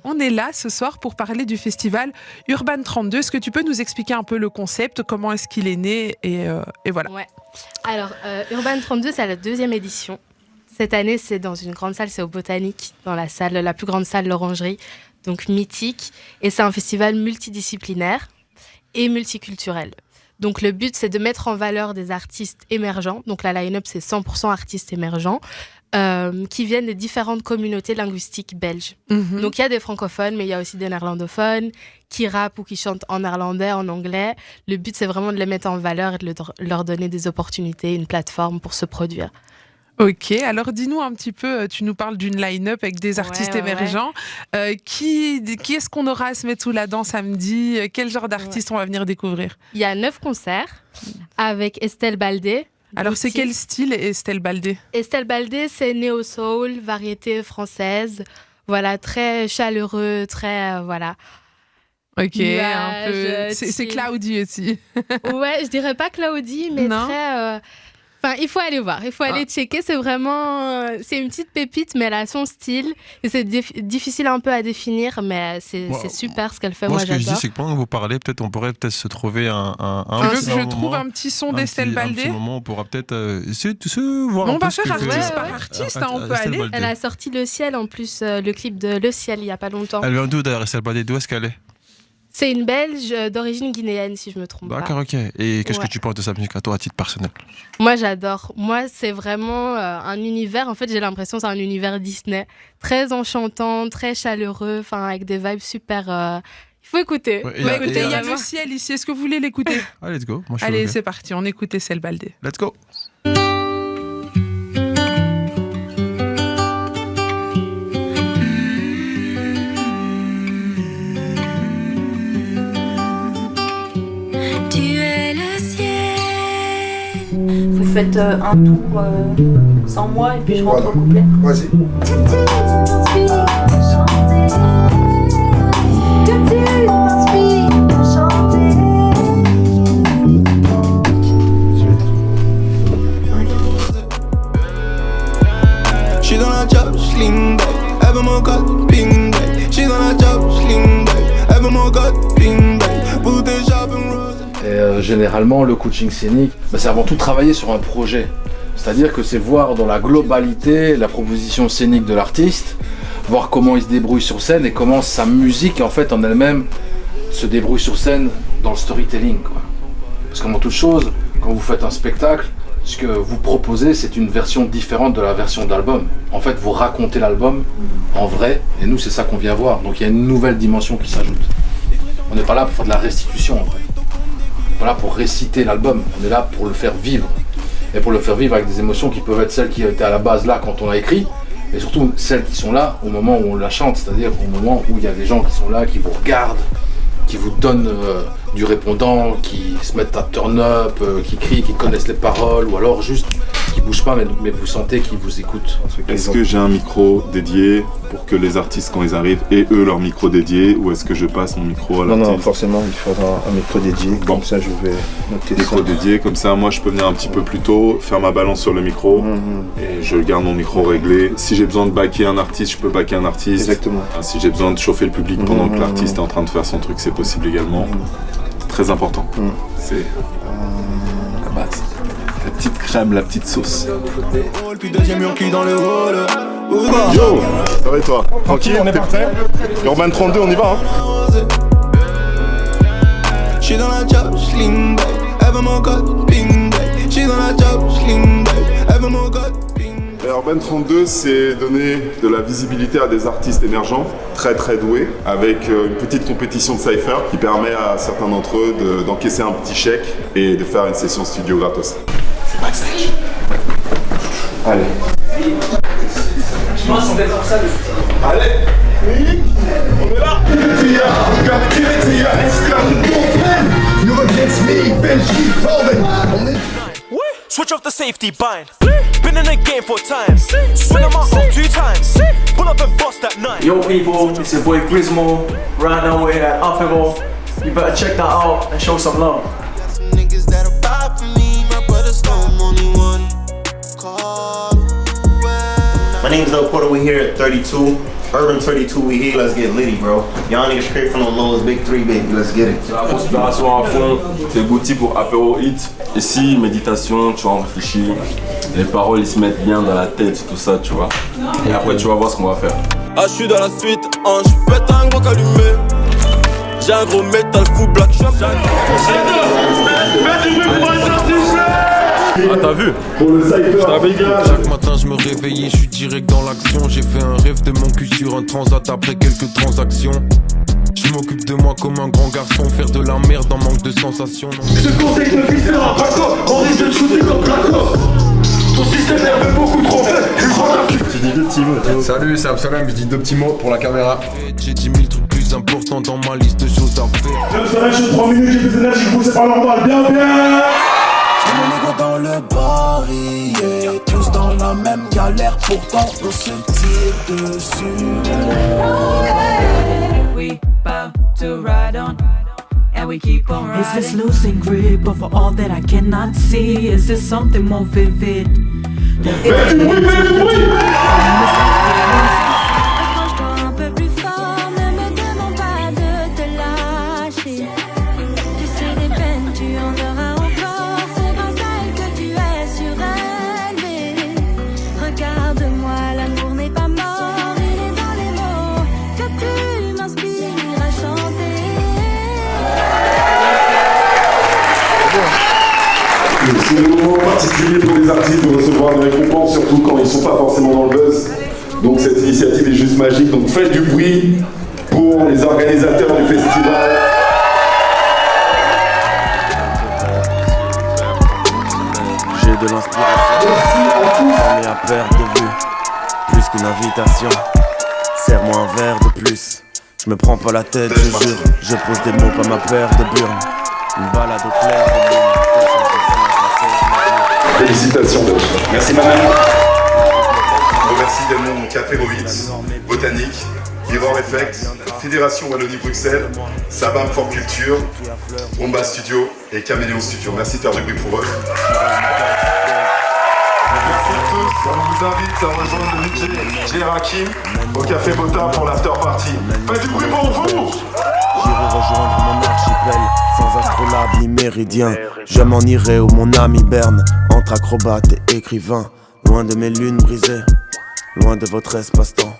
On est là ce soir pour parler du festival Urban 32. Est-ce que tu peux nous expliquer un peu le concept, comment est-ce qu'il est né et voilà. Ouais. Alors, Urban 32, c'est la 2e édition. Cette année, c'est dans une grande salle, c'est au Botanique, dans la plus grande salle, l'Orangerie, donc mythique. Et c'est un festival multidisciplinaire et multiculturel. Donc le but, c'est de mettre en valeur des artistes émergents. Donc la line-up, c'est 100% artistes émergents qui viennent des différentes communautés linguistiques belges. Mhm. Donc il y a des francophones, mais il y a aussi des néerlandophones qui rappent ou qui chantent en néerlandais, en anglais. Le but, c'est vraiment de les mettre en valeur et de leur donner des opportunités, une plateforme pour se produire. Ok, alors dis-nous un petit peu, tu nous parles d'une line-up avec des artistes émergents. Qui est-ce qu'on aura à se mettre sous la dent samedi? Quel genre d'artistes on va venir découvrir? Il y a 9 concerts avec Estelle Baldé. Alors c'est quel style, Estelle Baldé? Estelle Baldé, c'est néo-soul, variété française. Voilà, très chaleureux, très... voilà. Ok, Nuages, un peu... C'est Claudie aussi. Ouais, je dirais pas Claudie, mais Non. très... Enfin, il faut aller voir, il faut aller checker. C'est vraiment... c'est une petite pépite, mais elle a son style. Et c'est difficile un peu à définir, mais c'est super ce qu'elle fait. Moi, ce que je j'adore. dis, c'est que pendant que vous parlez, on pourrait peut-être se trouver un Tu veux que je trouve un petit son d'Estelle Baldé? Un petit moment, on pourra peut-être se voir Mais un on peu va ce faire que fait artiste par artiste, on peut Estelle aller. Baldé. Elle a sorti Le Ciel, en plus, le clip de Le Ciel, il y a pas longtemps. Elle vient d'où d'ailleurs, Estelle Baldé? D'où est-ce qu'elle est? C'est une Belge d'origine guinéenne, si je me trompe pas. D'accord, ok. Et qu'est-ce que Ouais. tu penses de sa musique à toi, à titre personnel? Moi, j'adore. Moi, c'est vraiment un univers. En fait, j'ai l'impression que c'est un univers Disney. Très enchantant, très chaleureux, avec des vibes super... Il faut écouter. Ouais, Il y a Le Ciel ici, est-ce que vous voulez l'écouter? Allez, let's go. Moi, je suis Allez, ok. c'est parti, on écoute Estelle Baldé. Let's go. Tu es le ciel. Vous faites un tour sans moi et puis je rentre au couplet. Vas-y. J'suis dans la job, j'ling back. Elle veut mon code, bing back. J'suis dans la job, j'ling back. Elle veut mon code, bing back. Pour des jobs and roses. Et généralement, le coaching scénique, c'est avant tout travailler sur un projet. C'est-à-dire que c'est voir dans la globalité la proposition scénique de l'artiste, voir comment il se débrouille sur scène et comment sa musique en fait en elle-même se débrouille sur scène dans le storytelling, quoi. Parce qu'avant toute chose, quand vous faites un spectacle, ce que vous proposez, c'est une version différente de la version d'album. En fait, vous racontez l'album en vrai, et nous, c'est ça qu'on vient voir. Donc il y a une nouvelle dimension qui s'ajoute. On n'est pas là pour faire de la restitution, en fait. On n'est pas là pour réciter l'album, on est là pour le faire vivre. Et pour le faire vivre avec des émotions qui peuvent être celles qui étaient à la base là quand on a écrit, et surtout celles qui sont là au moment où on la chante, c'est-à-dire au moment où il y a des gens qui sont là, qui vous regardent, qui vous donnent du répondant, qui se mettent à turn up, qui crient, qui connaissent les paroles, ou alors juste qui bougent pas, mais vous sentez qu'ils vous écoutent. Est-ce que j'ai un micro dédié pour que les artistes, quand ils arrivent, aient eux leur micro dédié, ou est-ce que je passe mon micro à l'artiste? Non, forcément, il faudra un micro dédié. Bon. Comme ça, je vais noter Micro ça. dédié, comme ça, moi je peux venir un petit peu plus tôt, faire ma balance sur le micro, et je garde mon micro réglé. Si j'ai besoin de backer un artiste, je peux backer un artiste. Exactement. Si j'ai besoin de chauffer le public pendant que l'artiste est en train de faire son truc, c'est possible également. Très important. C'est la base. La petite crème, la petite sauce. Puis deuxième mur qui dans le hall. Yo, ça va et toi? Tranquille, on est parti. Urban 32, on y va, hein? J'suis dans la job, j'ling back. Elle veut mon code, bing back. J'suis dans la job, j'ling back. Elle veut mon code, bing back. Urban 32, c'est donner de la visibilité à des artistes émergents, très très doués, avec une petite compétition de cypher qui permet à certains d'entre eux d'encaisser un petit chèque et de faire une session studio gratos. C'est backstage. Allez. Je pense qu'on va ça. Allez, oui, on est là. Switch off the safety bind. Been in the game for time. Spin them out 2 times. Pull up and bust that 9. Yo people, it's your boy Grismo. Right now we're at Affable. You better check that out and show some love. Niggas that'll fight for me. My brothers know I'm only one. Call away. My name's Del Porter, we here at 32. Urban 32, we here, let's get litty, bro. Y'all niggas straight from the lowest big 3, baby, let's get it. C'est la conspiration à fond, c'est Gucci pour apéro hit. Ici, méditation, tu en réfléchis, les paroles ils se mettent bien dans la tête, tout ça, tu vois. Et après, tu vas voir ce qu'on va faire. Ah, je suis dans la suite, je pète un gros allumé. J'ai un gros métal full black shop. Ah, t'as vu? Chaque matin je me réveillais, je suis direct dans l'action. J'ai fait un rêve de mon cul sur un transat après quelques transactions. Je m'occupe de moi comme un grand garçon. Faire de la merde en manque de sensations. Je te conseille de viser un Paco. On risque de shooter comme Draco. Ton système nerveux beaucoup trop faible. Tu dis 2 petits mots. Salut, c'est Absolem, je dis 2 petits mots pour la caméra. J'ai 10 000 trucs plus importants dans ma liste de choses à faire. Je serai chez 3 minutes, j'ai plus d'énergie que vous, c'est pas normal. Bien. Tous les négros dans le barillet, tous dans la même galère, pourtant on se tire dessus. We bout to ride on, and we keep on riding. Is this losing grip of all that I cannot see? Is this something more vivid? Fais du bruit. Accroche-toi un peu plus fort, ne me demande pas de te lâcher. Tu sais des peines, tu en auras encore. C'est grâce à elle que tu es surélevé. Regarde-moi, l'amour n'est pas mort, il est dans les mots que tu m'inspires à chanter. C'est le moment particulier pour les artistes de recevoir des récompenses, surtout quand ils sont pas forcément dans le buzz. Donc cette initiative est juste magique. Donc faites du bruit pour les organisateurs du festival. J'ai de l'inspiration. Merci à tous. On est à perte de vue. Plus qu'une invitation. Serre-moi un verre de plus. Je me prends pas la tête, je jure. Je pose des mots, pas ma paire de burnes. Une balade au clair de lune. Félicitations, Dutch. Merci madame. Remercie également Kaperovitz, Botanique, Mirror Effect, Fédération Wallonie-Bruxelles, Sabam for Culture, Bomba Studio et Caméléon Studio. Merci de faire du bruit pour eux. Merci à tous, on vous invite à rejoindre le DJ J. Rakim au Café Bota pour l'after party. Faites du bruit pour vous! J'irai rejoindre mon archipel, sans astrolabe ni méridien. Je m'en irai où mon ami berne, entre acrobate et écrivain. Loin de mes lunes brisées, loin de votre espace-temps.